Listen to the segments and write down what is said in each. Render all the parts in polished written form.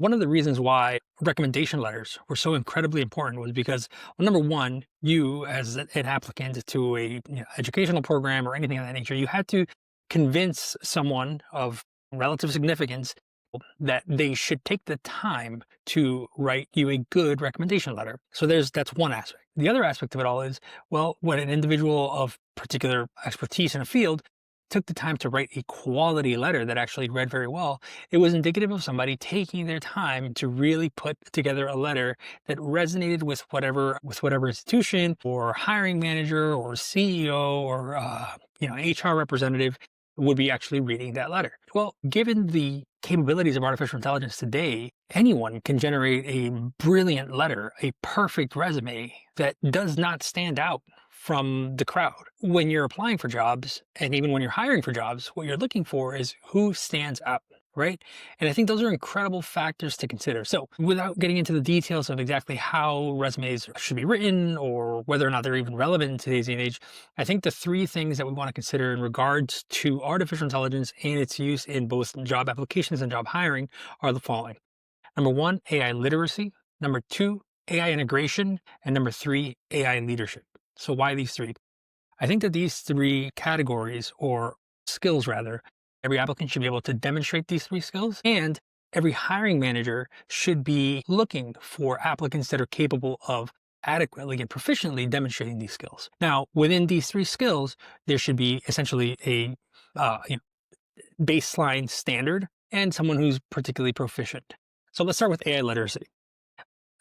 One of the reasons why recommendation letters were so incredibly important was because, well, number one, you as an applicant to a educational program or anything of that nature, you had to convince someone of relative significance that they should take the time to write you a good recommendation letter. So that's one aspect. The other aspect of it all is, well, when an individual of particular expertise in a field took the time to write a quality letter that actually read very well, it was indicative of somebody taking their time to really put together a letter that resonated with whatever institution or hiring manager or CEO or HR representative would be actually reading that letter. Well, given the capabilities of artificial intelligence today, anyone can generate a brilliant letter, a perfect resume that does not stand out from the crowd. When you're applying for jobs, and even when you're hiring for jobs, what you're looking for is who stands out, right? And I think those are incredible factors to consider. So without getting into the details of exactly how resumes should be written or whether or not they're even relevant in today's day and age, I think the three things that we want to consider in regards to artificial intelligence and its use in both job applications and job hiring are the following. Number one, AI literacy. Number two, AI integration. And number three, AI leadership. So why these three? I think that these three categories, or skills rather, every applicant should be able to demonstrate these three skills, and every hiring manager should be looking for applicants that are capable of adequately and proficiently demonstrating these skills. Now, within these three skills, there should be essentially a baseline standard and someone who's particularly proficient. So let's start with AI literacy.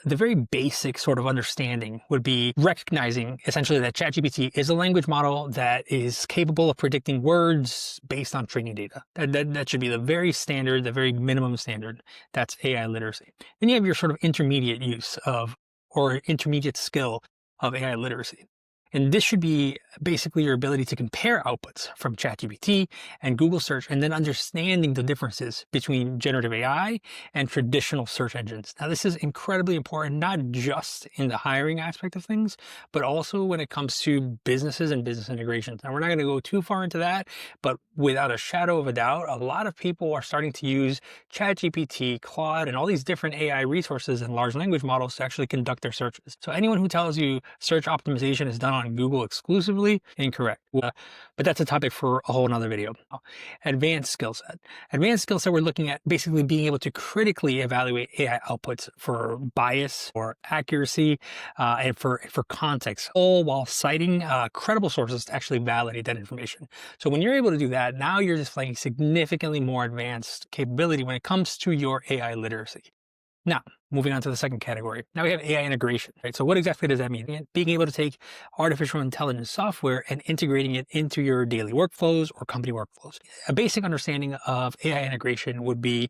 The very basic sort of understanding would be recognizing essentially that ChatGPT is a language model that is capable of predicting words based on training data. That should be the very standard, the very minimum standard. That's AI literacy. Then you have your sort of intermediate use of, or intermediate skill of AI literacy. And this should be basically your ability to compare outputs from ChatGPT and Google search, and then understanding the differences between generative AI and traditional search engines. Now, this is incredibly important, not just in the hiring aspect of things, but also when it comes to businesses and business integrations. Now, we're not going to go too far into that, but without a shadow of a doubt, a lot of people are starting to use ChatGPT, Claude, and all these different AI resources and large language models to actually conduct their searches. So anyone who tells you search optimization is done on Google exclusively, incorrect. But that's a topic for a whole nother video. Advanced skill set. Advanced skill set, we're looking at basically being able to critically evaluate AI outputs for bias or accuracy and for context, all while citing credible sources to actually validate that information. So when you're able to do that, now you're displaying significantly more advanced capability when it comes to your AI literacy. Now, moving on to the second category. Now we have AI integration, right? So what exactly does that mean? Being able to take artificial intelligence software and integrating it into your daily workflows or company workflows. A basic understanding of AI integration would be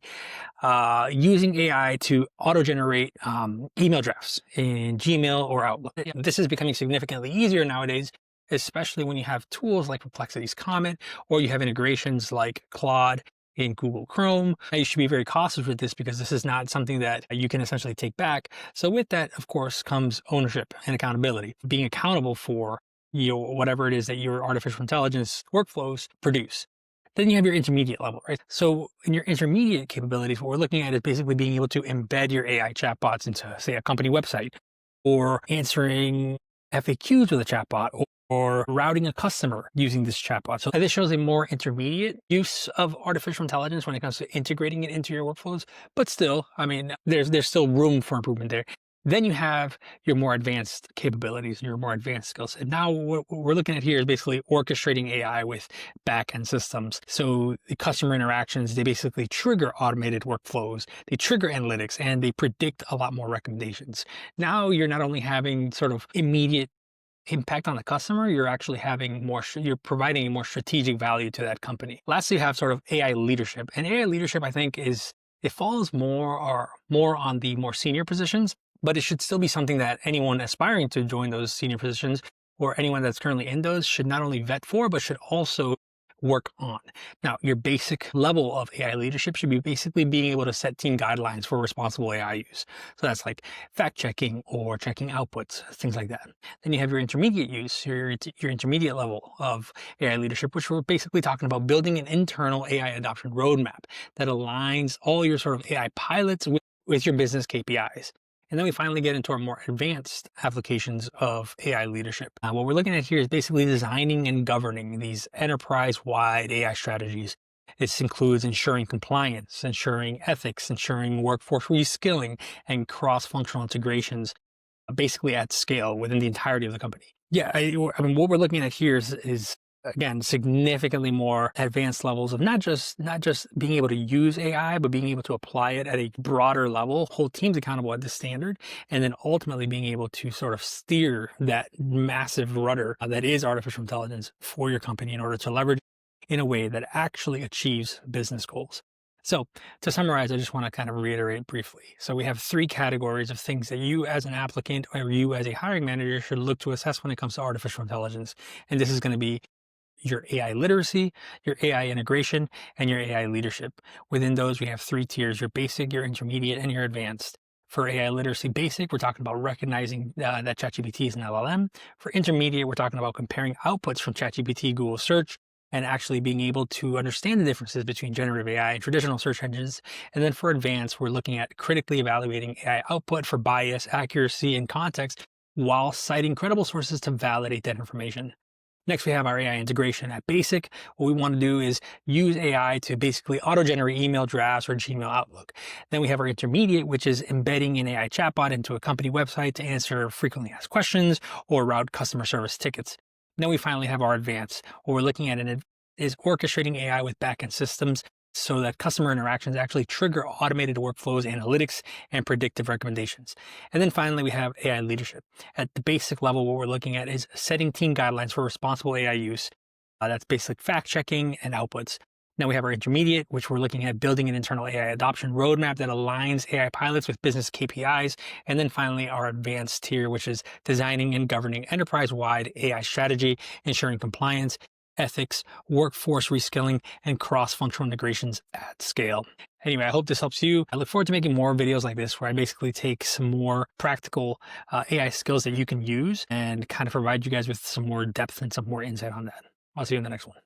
using AI to auto-generate email drafts in Gmail or Outlook. This is becoming significantly easier nowadays, especially when you have tools like Perplexity's Comet, or you have integrations like Claude in Google Chrome. You should be very cautious with this because this is not something that you can essentially take back. So with that, of course, comes ownership and accountability, being accountable for whatever it is that your artificial intelligence workflows produce. Then you have your intermediate level, right? So in your intermediate capabilities, what we're looking at is basically being able to embed your AI chatbots into, say, a company website, or answering FAQs with a chatbot, or routing a customer using this chatbot. So this shows a more intermediate use of artificial intelligence when it comes to integrating it into your workflows. But still, I mean, there's still room for improvement there. Then you have your more advanced capabilities, your more advanced skills. And now what we're looking at here is basically orchestrating AI with back-end systems. So the customer interactions, they basically trigger automated workflows, they trigger analytics, and they predict a lot more recommendations. Now you're not only having sort of immediate impact on the customer, you're actually having you're providing a more strategic value to that company. Lastly, you have sort of AI leadership. And AI leadership, I think, it falls more on the more senior positions, but it should still be something that anyone aspiring to join those senior positions, or anyone that's currently in those, should not only vet for, but should also work on. Now, your basic level of AI leadership should be basically being able to set team guidelines for responsible AI use. So that's like fact checking or checking outputs, things like that. Then you have your intermediate use, your intermediate level of AI leadership, which we're basically talking about building an internal AI adoption roadmap that aligns all your sort of AI pilots with your business KPIs. And then we finally get into our more advanced applications of AI leadership. What we're looking at here is basically designing and governing these enterprise-wide AI strategies. This includes ensuring compliance, ensuring ethics, ensuring workforce reskilling, and cross-functional integrations, basically at scale within the entirety of the company. Yeah, I mean, what we're looking at here is again significantly more advanced levels of not just being able to use AI, but being able to apply it at a broader level, hold teams accountable at the standard, and then ultimately being able to sort of steer that massive rudder that is artificial intelligence for your company in order to leverage in a way that actually achieves business goals. So to summarize, I just want to kind of reiterate briefly. So we have three categories of things that you as an applicant or you as a hiring manager should look to assess when it comes to artificial intelligence. And this is going to be your AI literacy, your AI integration, and your AI leadership. Within those, we have three tiers: your basic, your intermediate, and your advanced. For AI literacy basic, we're talking about recognizing that ChatGPT is an LLM. For intermediate, we're talking about comparing outputs from ChatGPT, Google search, and actually being able to understand the differences between generative AI and traditional search engines. And then for advanced, we're looking at critically evaluating AI output for bias, accuracy, and context while citing credible sources to validate that information. Next, we have our AI integration at basic. What we want to do is use AI to basically auto-generate email drafts or Gmail Outlook. Then we have our intermediate, which is embedding an AI chatbot into a company website to answer frequently asked questions or route customer service tickets. Then we finally have our advanced. What we're looking at is orchestrating AI with backend systems so that customer interactions actually trigger automated workflows, analytics, and predictive recommendations. And then finally, we have AI leadership. At the basic level, what we're looking at is setting team guidelines for responsible AI use. That's basic fact checking and outputs. Now we have our intermediate, which we're looking at building an internal AI adoption roadmap that aligns AI pilots with business KPIs. And then finally, our advanced tier, which is designing and governing enterprise-wide AI strategy, ensuring compliance, ethics, workforce reskilling, and cross-functional integrations at scale. Anyway, I hope this helps you. I look forward to making more videos like this where I basically take some more practical AI skills that you can use and kind of provide you guys with some more depth and some more insight on that. I'll see you in the next one.